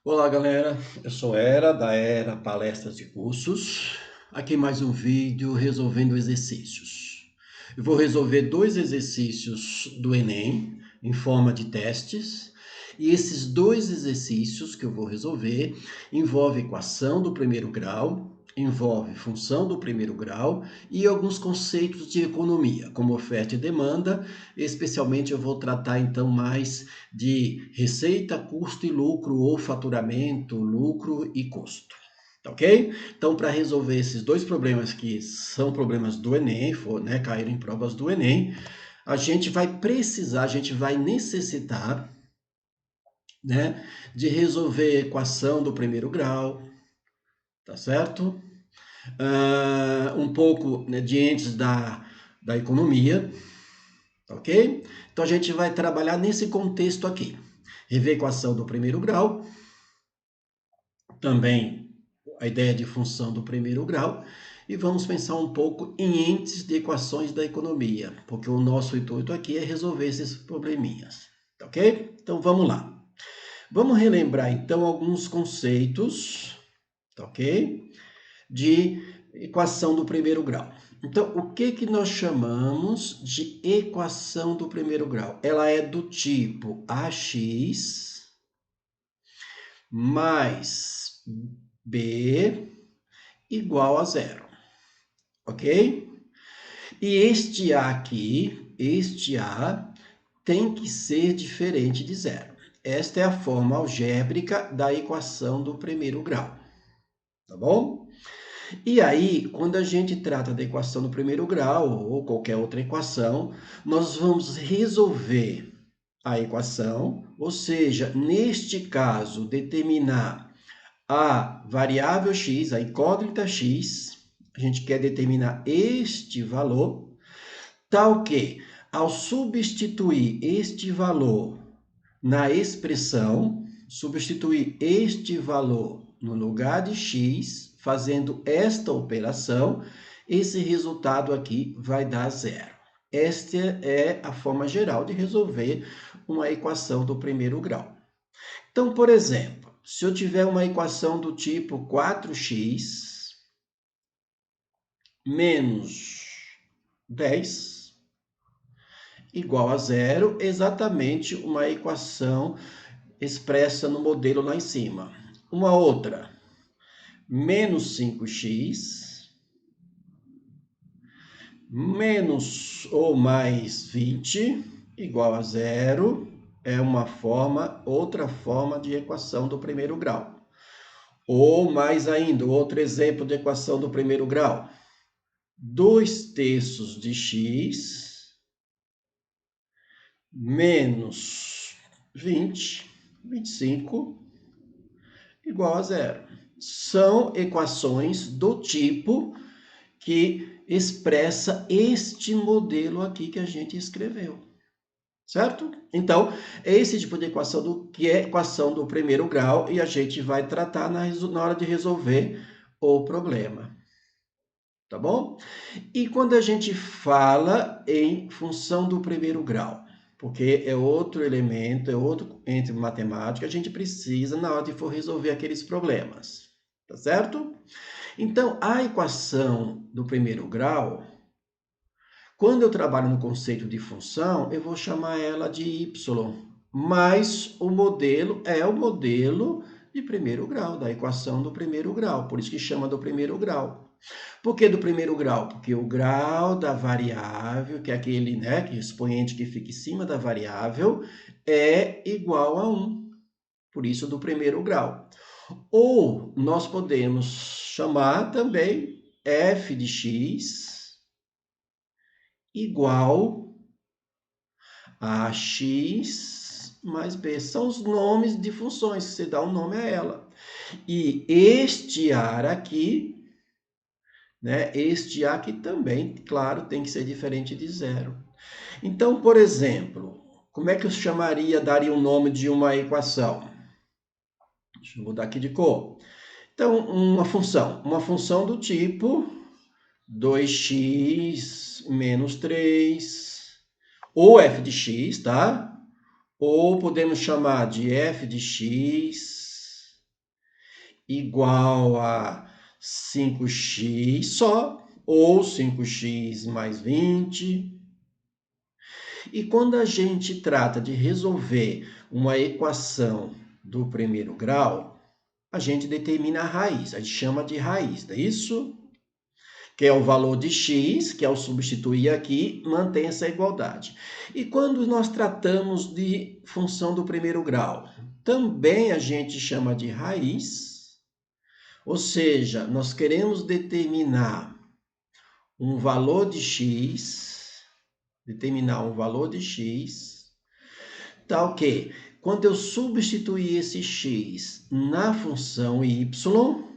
Olá, galera. Eu sou Era, da Era Palestras e Cursos. Aqui mais um vídeo resolvendo exercícios. Eu vou resolver dois exercícios do Enem em forma de testes. E esses dois exercícios que eu vou resolver envolvem equação do primeiro grau, envolve função do primeiro grau e alguns conceitos de economia, como oferta e demanda. Especialmente eu vou tratar então mais de receita, custo e lucro, ou faturamento, lucro e custo. Tá ok? Então, para resolver esses dois problemas que são problemas do Enem, caíram em provas do Enem, a gente vai precisar, a gente vai necessitar, né, de resolver a equação do primeiro grau, tá certo? Um pouco, né, de entes da economia, tá ok? Então, a gente vai trabalhar nesse contexto aqui. Rever a equação do primeiro grau, também a ideia de função do primeiro grau, e vamos pensar um pouco em entes de equações da economia, porque o nosso intuito aqui é resolver esses probleminhas, tá ok? Então vamos lá. Vamos relembrar então alguns conceitos, tá ok? De equação do primeiro grau. Então, o que que nós chamamos de equação do primeiro grau? Ela é do tipo ax mais b igual a zero, ok? E este A aqui, este A, tem que ser diferente de zero. Esta é a forma algébrica da equação do primeiro grau, tá bom? E aí, quando a gente trata da equação do primeiro grau, ou qualquer outra equação, nós vamos resolver a equação, ou seja, neste caso, determinar a variável x, a incógnita x, a gente quer determinar este valor, tal que, ao substituir este valor na expressão, substituir este valor no lugar de x, fazendo esta operação, esse resultado aqui vai dar zero. Esta é a forma geral de resolver uma equação do primeiro grau. Então, por exemplo, se eu tiver uma equação do tipo 4x menos 10 igual a zero, exatamente uma equação expressa no modelo lá em cima. Uma outra, menos 5x menos ou mais 20 igual a zero, é uma forma, outra forma de equação do primeiro grau. Ou mais ainda, outro exemplo de equação do primeiro grau. 2/3 de x menos 25 igual a zero. São equações do tipo que expressa este modelo aqui que a gente escreveu, certo? Então, é esse tipo de equação que é equação do primeiro grau e a gente vai tratar na hora de resolver o problema, tá bom? E quando a gente fala em função do primeiro grau, porque é outro elemento, é outro ente matemático, a gente precisa na hora de for resolver aqueles problemas, tá certo? Então, a equação do primeiro grau, quando eu trabalho no conceito de função, eu vou chamar ela de y, mas o modelo é o modelo de primeiro grau, da equação do primeiro grau, por isso que chama do primeiro grau. Por que do primeiro grau? Porque o grau da variável, que é aquele, né, que expoente que fica em cima da variável, é igual a 1. Por isso, do primeiro grau. Ou nós podemos chamar também f de x igual a x mais b. São os nomes de funções, você dá um nome a ela. E este ar aqui, né? Este A aqui também, claro, tem que ser diferente de zero. Então, por exemplo, como é que eu chamaria, daria o nome de uma equação? Deixa eu mudar aqui de cor. Então, uma função do tipo 2x menos 3, ou f de x, tá? Ou podemos chamar de f de x igual a 5x só, ou 5x mais 20. E quando a gente trata de resolver uma equação do primeiro grau, a gente determina a raiz, a gente chama de raiz, não é isso? Que é o valor de x, que ao substituir aqui, mantém essa igualdade. E quando nós tratamos de função do primeiro grau, também a gente chama de raiz, ou seja, nós queremos determinar um valor de x, tal que, quando eu substituir esse x na função y,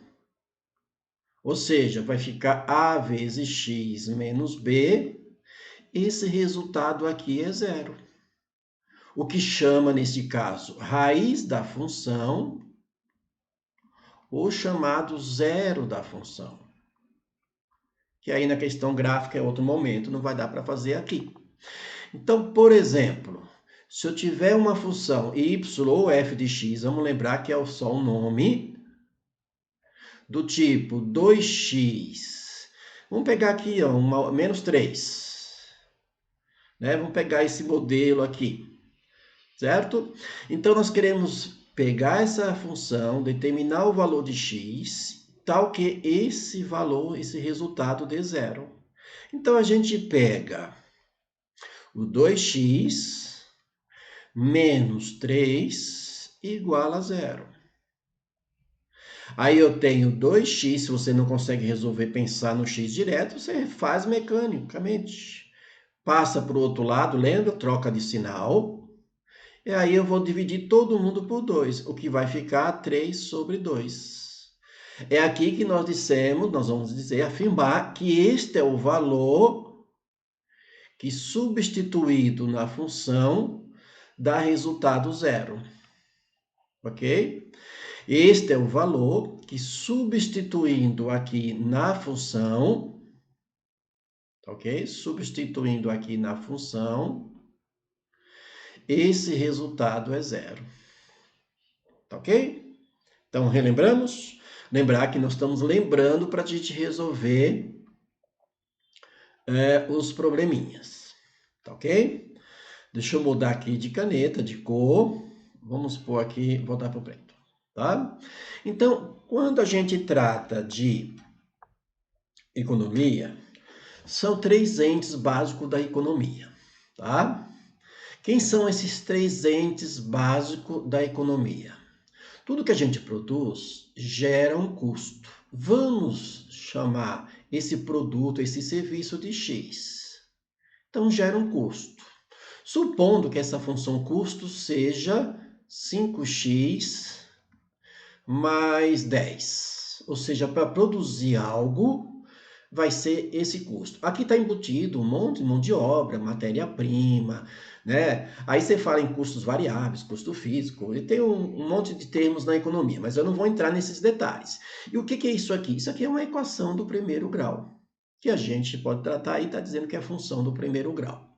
ou seja, vai ficar a vezes x menos b, esse resultado aqui é zero. O que chama, nesse caso, raiz da função, ou chamado zero da função. Que aí na questão gráfica é outro momento, não vai dar para fazer aqui. Então, por exemplo, se eu tiver uma função y ou f de x, vamos lembrar que é só um nome, do tipo 2x. Vamos pegar aqui, ó, menos 3. Né? Vamos pegar esse modelo aqui, certo? Então, nós queremos pegar essa função, determinar o valor de x, tal que esse valor, esse resultado dê zero. Então, a gente pega o 2x menos 3 igual a zero. Aí eu tenho 2x, se você não consegue resolver pensar no x direto, você faz mecanicamente. Passa para o outro lado, lembra? Troca de sinal. E aí eu vou dividir todo mundo por 2, o que vai ficar 3 sobre 2. É aqui que nós vamos dizer, afirmar que este é o valor que, substituído na função, dá resultado zero. Ok? Este é o valor que, substituindo aqui na função, ok? Substituindo aqui na função, esse resultado é zero. Ok? Então, relembramos? Lembrar que nós estamos lembrando para a gente resolver os probleminhas. Tá ok? Deixa eu mudar aqui de caneta, de cor. Vamos pôr aqui, voltar para o preto. Tá? Então, quando a gente trata de economia, são 3 entes básicos da economia, tá? Quem são esses 3 entes básicos da economia? Tudo que a gente produz gera um custo. Vamos chamar esse produto, esse serviço de X. Então, gera um custo. Supondo que essa função custo seja 5x mais 10. Ou seja, para produzir algo, vai ser esse custo. Aqui está embutido um monte de mão de obra, matéria-prima, né? Aí você fala em custos variáveis, custo físico, e tem um monte de termos na economia, mas eu não vou entrar nesses detalhes. E o que é isso aqui? Isso aqui é uma equação do primeiro grau, que a gente pode tratar e está dizendo que é a função do primeiro grau.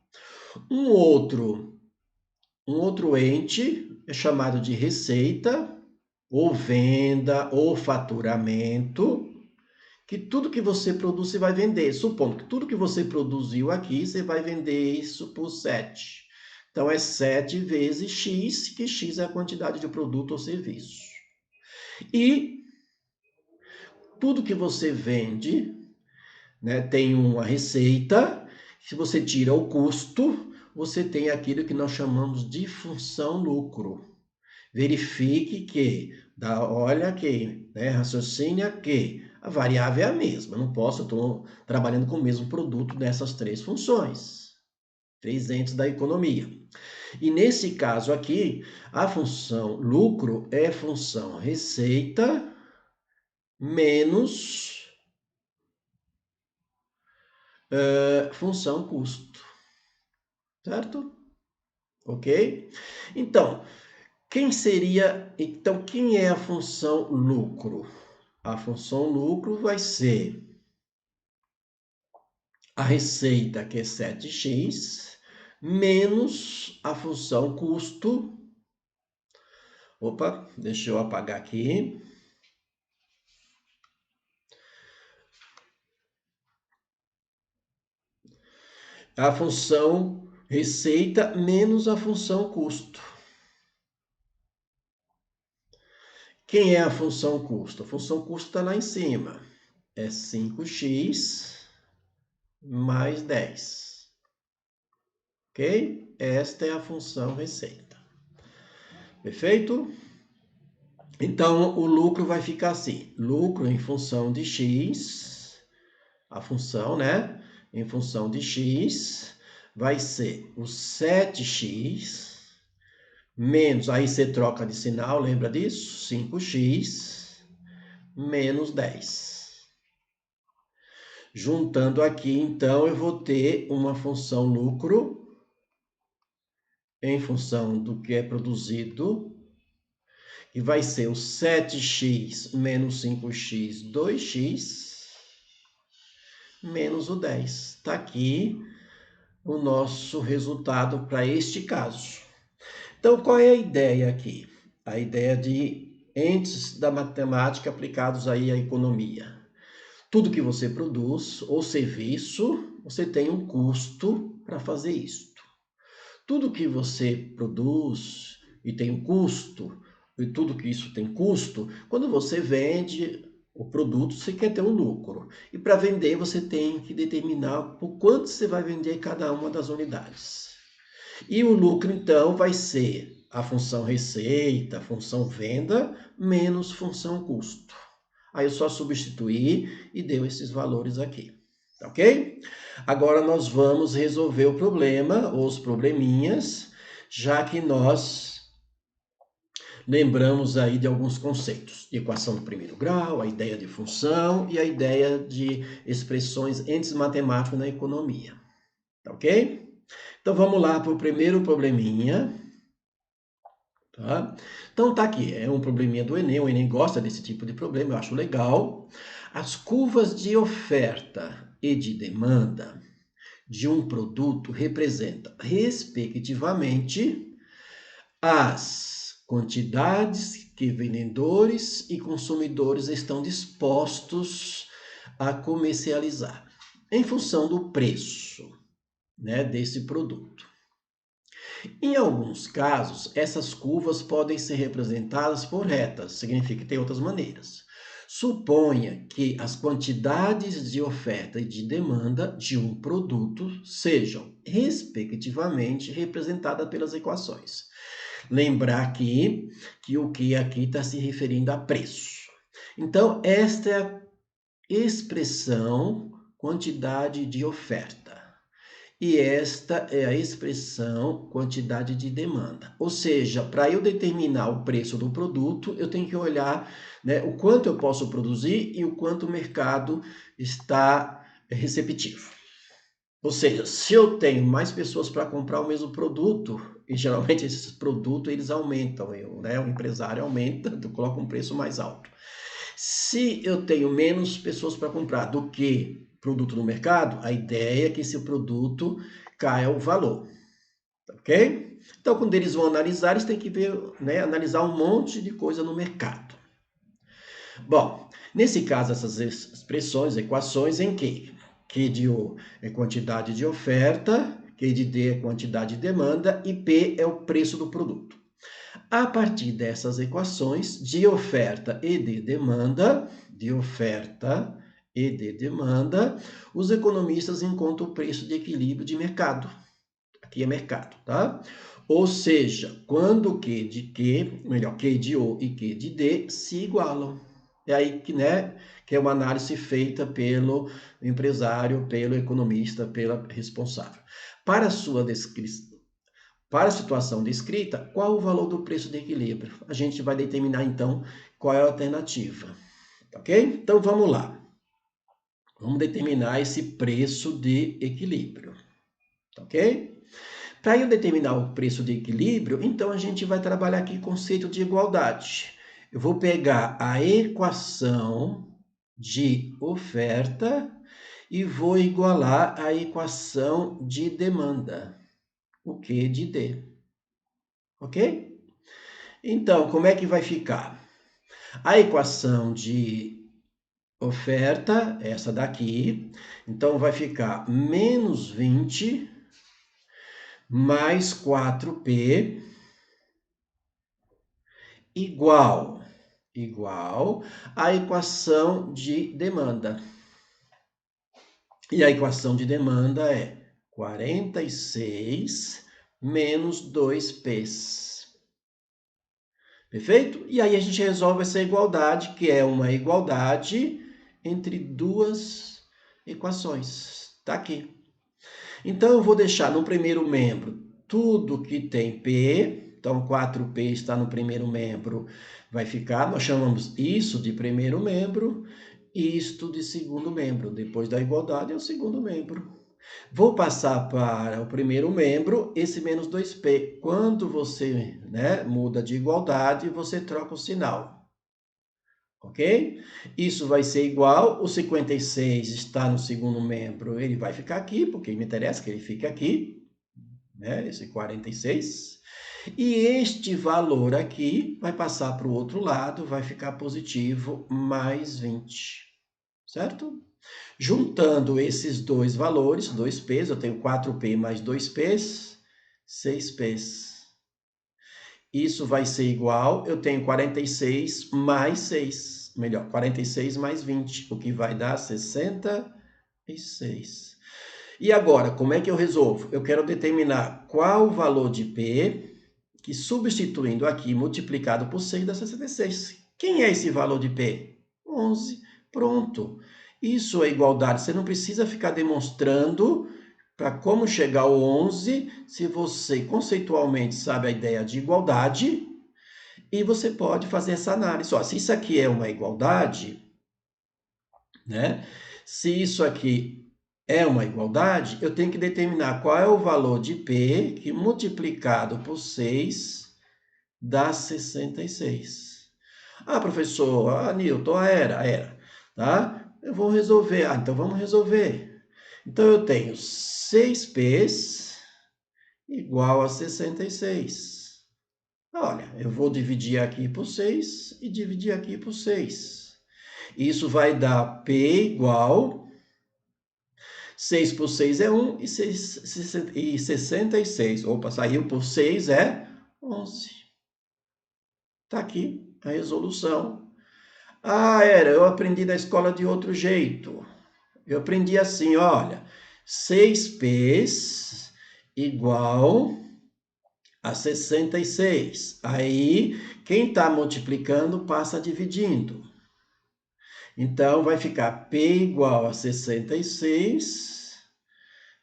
Um outro ente é chamado de receita, ou venda, ou faturamento, que tudo que você produz, você vai vender. Supondo que tudo que você produziu aqui, você vai vender isso por 7. Então, é 7 vezes x, que x é a quantidade de produto ou serviço. E tudo que você vende, né, tem uma receita. Se você tira o custo, você tem aquilo que nós chamamos de função lucro. Verifique que, olha aqui, né, raciocínio que a variável é a mesma. Eu não posso, eu estou trabalhando com o mesmo produto nessas 3 funções. 3 entes da economia. E nesse caso aqui, a função lucro é função receita menos função custo. Certo? Ok? Então, quem é a função lucro? A função lucro vai ser a receita, que é 7x, menos a função custo. Opa, deixa eu apagar aqui. a função receita menos a função custo. Quem é a função custo? A função custo está lá em cima. É 5x mais 10. Ok? Esta é a função receita. Perfeito? Então, o lucro vai ficar assim. Lucro em função de x, a função, né? Em função de x, vai ser o 7x menos, aí você troca de sinal, lembra disso? 5x menos 10. Juntando aqui, então, eu vou ter uma função lucro em função do que é produzido, que vai ser o 7x menos 5x, 2x, menos o 10. Está aqui o nosso resultado para este caso. Então, qual é a ideia aqui? A ideia de entes da matemática aplicados aí à economia. Tudo que você produz ou serviço, você tem um custo para fazer isto. Tudo que você produz e tem um custo, e tudo que isso tem custo, quando você vende o produto, você quer ter um lucro. E para vender, você tem que determinar por quanto você vai vender cada uma das unidades. E o lucro, então, vai ser a função receita, a função venda, menos função custo. Aí eu só substituí e deu esses valores aqui, ok? Agora nós vamos resolver o problema, ou os probleminhas, já que nós lembramos aí de alguns conceitos. De equação do primeiro grau, a ideia de função e a ideia de expressões entes matemáticos na economia, ok? Então vamos lá para o primeiro probleminha. Tá? Então tá aqui, é um probleminha do Enem, o Enem gosta desse tipo de problema, eu acho legal. As curvas de oferta e de demanda de um produto representam, respectivamente, as quantidades que vendedores e consumidores estão dispostos a comercializar, em função do preço, né, desse produto. Em alguns casos, essas curvas podem ser representadas por retas, significa que tem outras maneiras. Suponha que as quantidades de oferta e de demanda de um produto sejam, respectivamente, representadas pelas equações. Lembrar aqui que o que aqui está se referindo a preço. Então, esta é a expressão quantidade de oferta. E esta é a expressão quantidade de demanda. Ou seja, para eu determinar o preço do produto, eu tenho que olhar, né, o quanto eu posso produzir e o quanto o mercado está receptivo. Ou seja, se eu tenho mais pessoas para comprar o mesmo produto, e geralmente esses produtos eles aumentam, né, o empresário aumenta, coloca um preço mais alto. Se eu tenho menos pessoas para comprar do que produto no mercado, a ideia é que esse produto caia o valor, ok? Então, quando eles vão analisar, eles têm que ver, né, analisar um monte de coisa no mercado. Bom, nesse caso, essas expressões, equações em que Q de O é quantidade de oferta, Q de D é quantidade de demanda e P é o preço do produto. A partir dessas equações de oferta e de demanda, os economistas encontram o preço de equilíbrio de mercado. Aqui é mercado, tá? Ou seja, quando Q de O e Q de D se igualam. É aí que, né, que é uma análise feita pelo empresário, pelo economista, pela responsável. Para a sua descrição, para a situação descrita, qual o valor do preço de equilíbrio? A gente vai determinar, então, qual é a alternativa. Ok? Então, vamos lá. Vamos determinar esse preço de equilíbrio. Ok? Para eu determinar o preço de equilíbrio, então a gente vai trabalhar aqui o conceito de igualdade. Eu vou pegar a equação de oferta e vou igualar a equação de demanda, o Q de D. Ok? Então, como é que vai ficar? A equação de oferta, essa daqui. Então, vai ficar menos 20 mais 4P igual à equação de demanda. E a equação de demanda é 46 menos 2P's. Perfeito? E aí a gente resolve essa igualdade, que é uma igualdade entre duas equações. Está aqui. Então, eu vou deixar no primeiro membro tudo que tem P. Então, 4P está no primeiro membro, vai ficar, nós chamamos isso de primeiro membro, isto de segundo membro. Depois da igualdade é o segundo membro. Vou passar para o primeiro membro, esse menos 2P. Quando você muda de igualdade, você troca o sinal. Ok? Isso vai ser igual, o 56 está no segundo membro, ele vai ficar aqui, porque me interessa que ele fique aqui, esse 46. E este valor aqui vai passar para o outro lado, vai ficar positivo, mais 20, certo? Juntando esses dois valores, 2P's, eu tenho 4P mais 2P's, 6P's. Isso vai ser igual, eu tenho 46 mais 6, melhor, 46 mais 20, o que vai dar 66. E agora, como é que eu resolvo? Eu quero determinar qual o valor de P, que substituindo aqui, multiplicado por 6, dá 66. Quem é esse valor de P? 11. Pronto. Isso é igualdade. Você não precisa ficar demonstrando para como chegar ao 11, se você conceitualmente sabe a ideia de igualdade, e você pode fazer essa análise. Ó, se isso aqui é uma igualdade, se isso aqui é uma igualdade, eu tenho que determinar qual é o valor de P que multiplicado por 6 dá 66. Ah, professor, Newton, era, tá? Eu vou resolver. Ah, então vamos resolver. Então, eu tenho 6P's igual a 66. Olha, eu vou dividir aqui por 6 e dividir aqui por 6. Isso vai dar P igual 6 por 6 é 1 e 66. Opa, saiu por 6 é 11. Está aqui a resolução. Ah, eu aprendi na escola de outro jeito. Eu aprendi assim, olha, 6P's igual a 66. Aí, quem está multiplicando passa dividindo. Então, vai ficar P igual a 66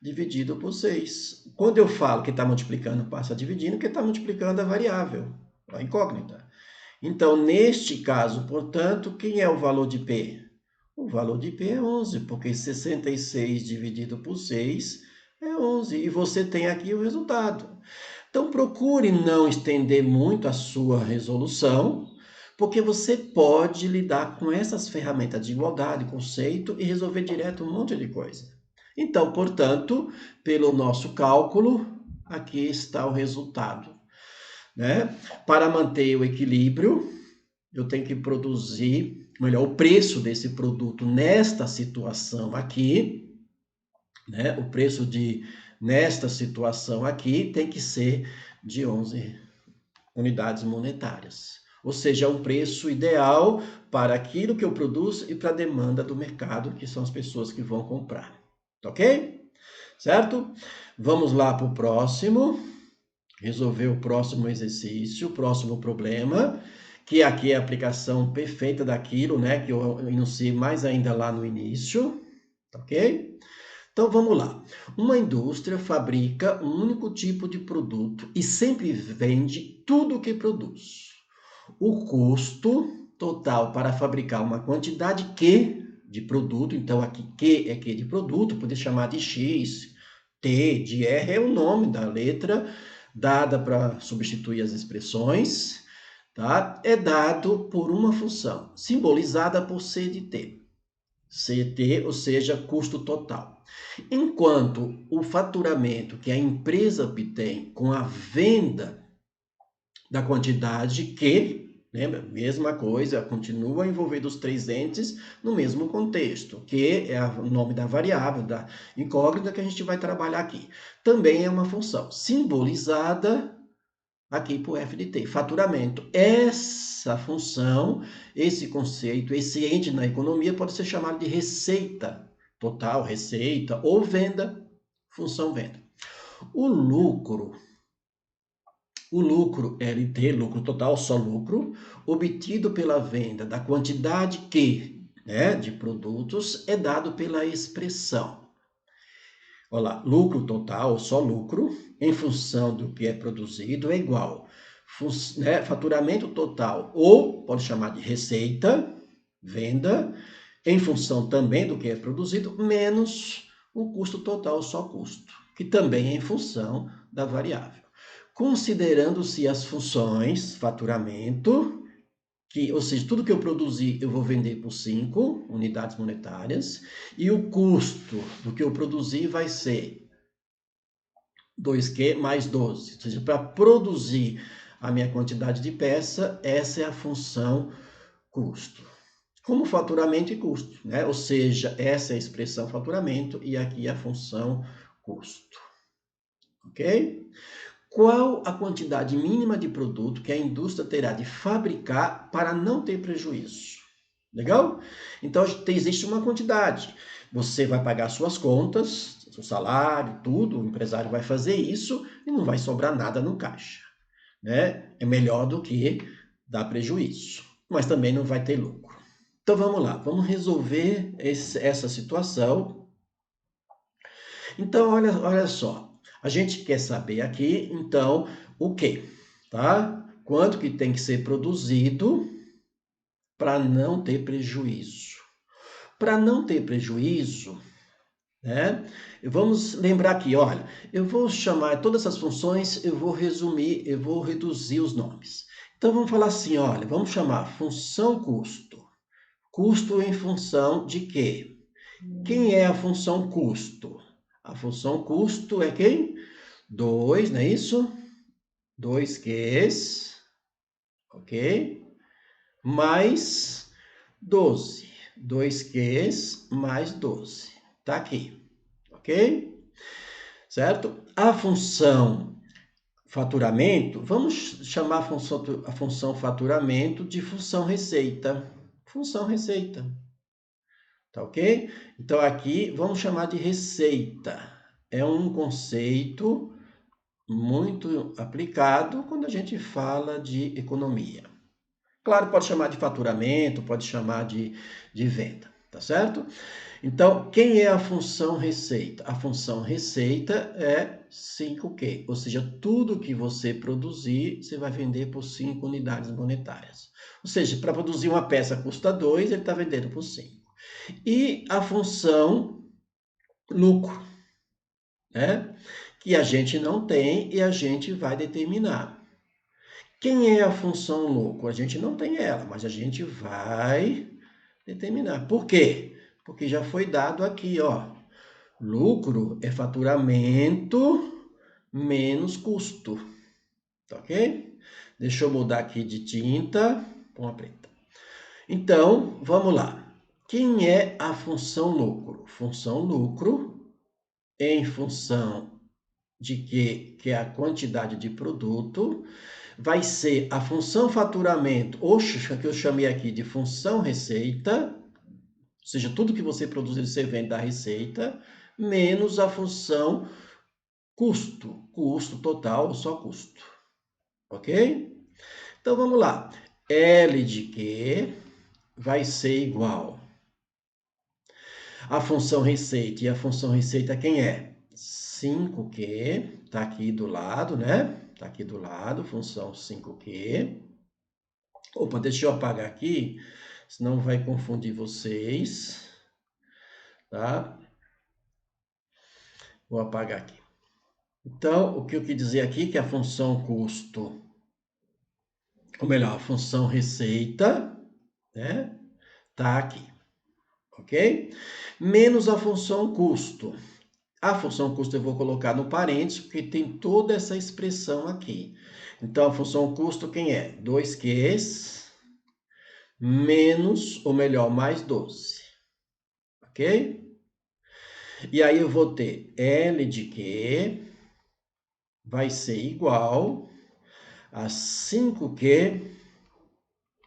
dividido por 6. Quando eu falo que está multiplicando, passa dividindo, porque está multiplicando a variável, a incógnita. Então, neste caso, portanto, quem é o valor de P? O valor de P é 11, porque 66 dividido por 6 é 11. E você tem aqui o resultado. Então, procure não estender muito a sua resolução, porque você pode lidar com essas ferramentas de igualdade, conceito, e resolver direto um monte de coisa. Então, portanto, pelo nosso cálculo, aqui está o resultado. Para manter o equilíbrio, eu tenho que produzir, melhor, o preço desse produto nesta situação aqui, o preço nesta situação aqui tem que ser de 11 unidades monetárias. Ou seja, é um preço ideal para aquilo que eu produzo e para a demanda do mercado, que são as pessoas que vão comprar. Ok? Certo? Vamos lá para o próximo. Resolver o próximo exercício, o próximo problema, que aqui é a aplicação perfeita daquilo, que eu enunciei mais ainda lá no início. Ok? Então, vamos lá. Uma indústria fabrica um único tipo de produto e sempre vende tudo o que produz. O custo total para fabricar uma quantidade Q de produto, então aqui Q é Q de produto, poder chamar de X, T de R é o nome da letra dada para substituir as expressões, tá? É dado por uma função, simbolizada por C de T. CT, ou seja, custo total. Enquanto o faturamento que a empresa obtém com a venda da quantidade Q, Lembra? Mesma coisa, continua envolvendo os três entes no mesmo contexto, que é o nome da variável, da incógnita que a gente vai trabalhar aqui. Também é uma função simbolizada aqui por f de t, faturamento. Essa função, esse conceito, esse ente na economia pode ser chamado de receita total, receita ou venda, função venda. O lucro LT, lucro total, só lucro, obtido pela venda da quantidade que, né, de produtos, é dado pela expressão. Olha lá, lucro total, só lucro, em função do que é produzido, é igual, né, faturamento total, ou pode chamar de receita, venda, em função também do que é produzido, menos o custo total, só custo, que também é em função da variável. Considerando-se as funções faturamento, ou seja, tudo que eu produzi eu vou vender por 5 unidades monetárias, e o custo do que eu produzi vai ser 2Q mais 12. Ou seja, para produzir a minha quantidade de peça, essa é a função custo. Como faturamento e custo, né? Ou seja, essa é a expressão faturamento e aqui a função custo. Ok? Qual a quantidade mínima de produto que a indústria terá de fabricar para não ter prejuízo? Legal? Então, existe uma quantidade. Você vai pagar suas contas, seu salário, tudo, o empresário vai fazer isso e não vai sobrar nada no caixa. Né? É melhor do que dar prejuízo, mas também não vai ter lucro. Então, vamos lá, vamos resolver essa situação. Então, olha só. A gente quer saber aqui, então, o quê? Tá? Quanto que tem que ser produzido para não ter prejuízo. Para não ter prejuízo, né? Vamos lembrar aqui, olha, eu vou chamar todas essas funções, eu vou resumir, eu vou reduzir os nomes. Então, vamos falar assim, olha, vamos chamar função custo. Custo em função de quê? Quem é a função custo? A função custo é quem? 2, não é isso? 2Qs, ok? Mais 12. 2Qs mais 12. Tá aqui, ok? Certo? A função faturamento, vamos chamar a função faturamento de função receita. Função receita. Tá ok? Então aqui vamos chamar de receita. É um conceito muito aplicado quando a gente fala de economia. Claro, pode chamar de faturamento, pode chamar de venda, tá certo? Então, quem é a função receita? A função receita é 5Q, ou seja, tudo que você produzir, você vai vender por 5 unidades monetárias. Ou seja, para produzir uma peça custa 2, ele está vendendo por 5. E a função lucro, né? Que a gente não tem e a gente vai determinar. Quem é a função lucro? A gente não tem ela, mas a gente vai determinar. Por quê? Porque já foi dado aqui, ó. Lucro é faturamento menos custo. Tá ok? Deixa eu mudar aqui de tinta para uma preta. Então, vamos lá. Quem é a função lucro? Função lucro em função de que é a quantidade de produto, vai ser a função faturamento, ou que eu chamei aqui de função receita, ou seja, tudo que você produz, você vende da receita, menos a função custo, custo total, só custo. Ok? Então, vamos lá. L de Q vai ser igual a função receita, e a função receita quem é? 5Q, tá aqui do lado, né? Tá aqui do lado, função 5Q. Opa, deixa eu apagar aqui, senão vai confundir vocês, tá? Vou apagar aqui. Então, o que eu quis dizer aqui é que a função custo, ou melhor, a função receita, né? Tá aqui, ok? Menos a função custo. A função custo eu vou colocar no parênteses, porque tem toda essa expressão aqui. Então, a função custo quem é? 2Qs menos, ou melhor, mais 12. Ok? E aí eu vou ter L de Q vai ser igual a 5Q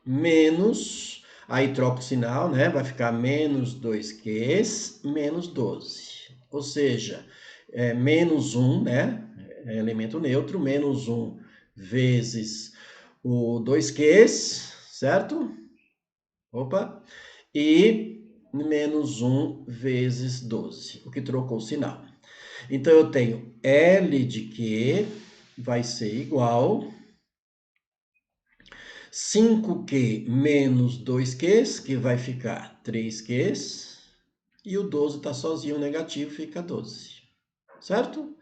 menos, aí troca o sinal, né? Vai ficar menos 2Qs menos 12. Ou seja, menos 1, né? É elemento neutro, menos 1 vezes o 2Qs, certo? Opa! E menos 1 vezes 12, o que trocou o sinal. Então, eu tenho L de Q vai ser igual 5Q menos 2Qs, que vai ficar 3Qs, e o 12 está sozinho, negativo, fica 12. Certo?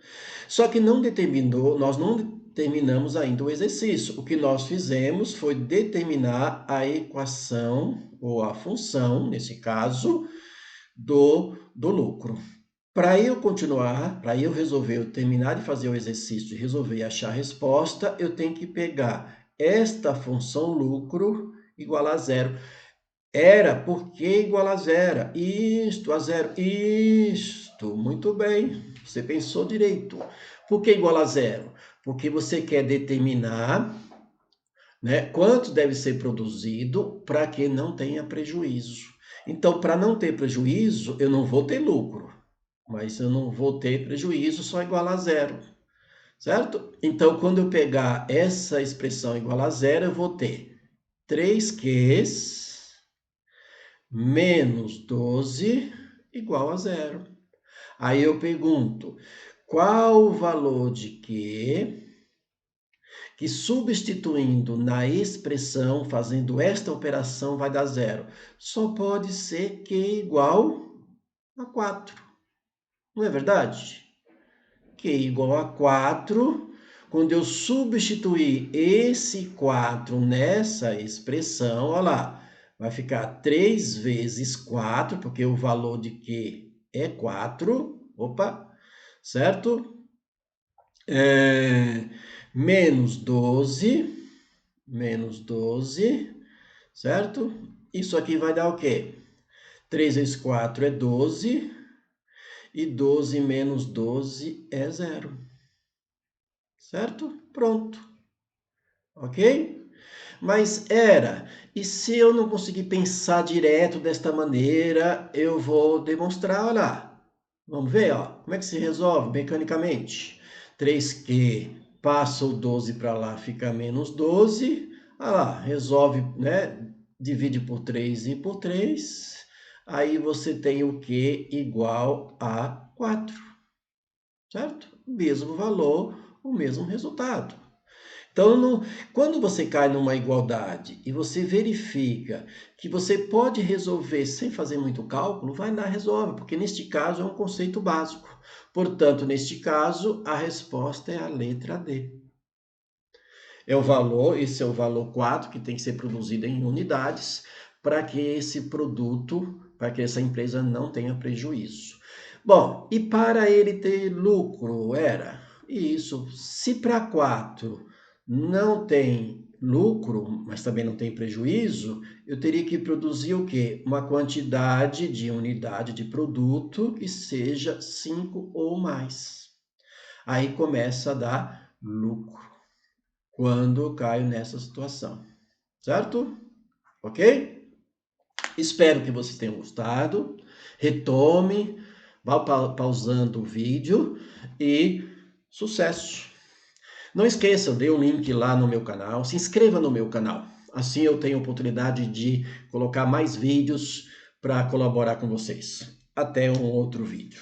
Só que nós não determinamos ainda o exercício. O que nós fizemos foi determinar a equação, ou a função, nesse caso, do lucro. Para eu continuar, para eu resolver, eu terminar de fazer o exercício e resolver achar a resposta, eu tenho que pegar esta função lucro igual a zero. Era porque igual a zero. Isto, a zero. Isto. Muito bem. Você pensou direito. Por que igual a zero? Porque você quer determinar, né, quanto deve ser produzido para que não tenha prejuízo. Então, para não ter prejuízo, eu não vou ter lucro. Mas eu não vou ter prejuízo, só igual a zero, certo? Então, quando eu pegar essa expressão igual a zero, eu vou ter 3Qs menos 12 igual a zero. Aí eu pergunto, qual o valor de Q que substituindo na expressão, fazendo esta operação, vai dar zero? Só pode ser Q igual a 4. Não é verdade? Q igual a 4, quando eu substituir esse 4 nessa expressão, olha lá, vai ficar 3 vezes 4, porque o valor de Q é 4, opa, certo? Menos 12, certo? Isso aqui vai dar o quê? 3 vezes 4 é 12, e 12 menos 12 é zero. Certo? Pronto. Ok? Mas e se eu não conseguir pensar direto desta maneira, eu vou demonstrar, olha lá. Vamos ver, ó, como é que se resolve mecanicamente. 3Q passa o 12 para lá, fica menos 12. Olha lá, resolve, né? Divide por 3 e por 3. Aí você tem o Q igual a 4. Certo? Mesmo valor, o mesmo resultado. Então, quando você cai numa igualdade e você verifica que você pode resolver sem fazer muito cálculo, vai lá, resolve, porque neste caso é um conceito básico. Portanto, neste caso, a resposta é a letra D. Esse é o valor 4 que tem que ser produzido em unidades para que esse produto, para que essa empresa não tenha prejuízo. Bom, e para ele ter lucro, isso, se para 4 não tem lucro, mas também não tem prejuízo, eu teria que produzir o quê? Uma quantidade de unidade de produto que seja 5 ou mais. Aí começa a dar lucro quando eu caio nessa situação, certo? Ok? Espero que vocês tenham gostado. Retome, vá pausando o vídeo e sucesso! Não esqueça, eu dei um link lá no meu canal, se inscreva no meu canal. Assim eu tenho a oportunidade de colocar mais vídeos para colaborar com vocês. Até um outro vídeo.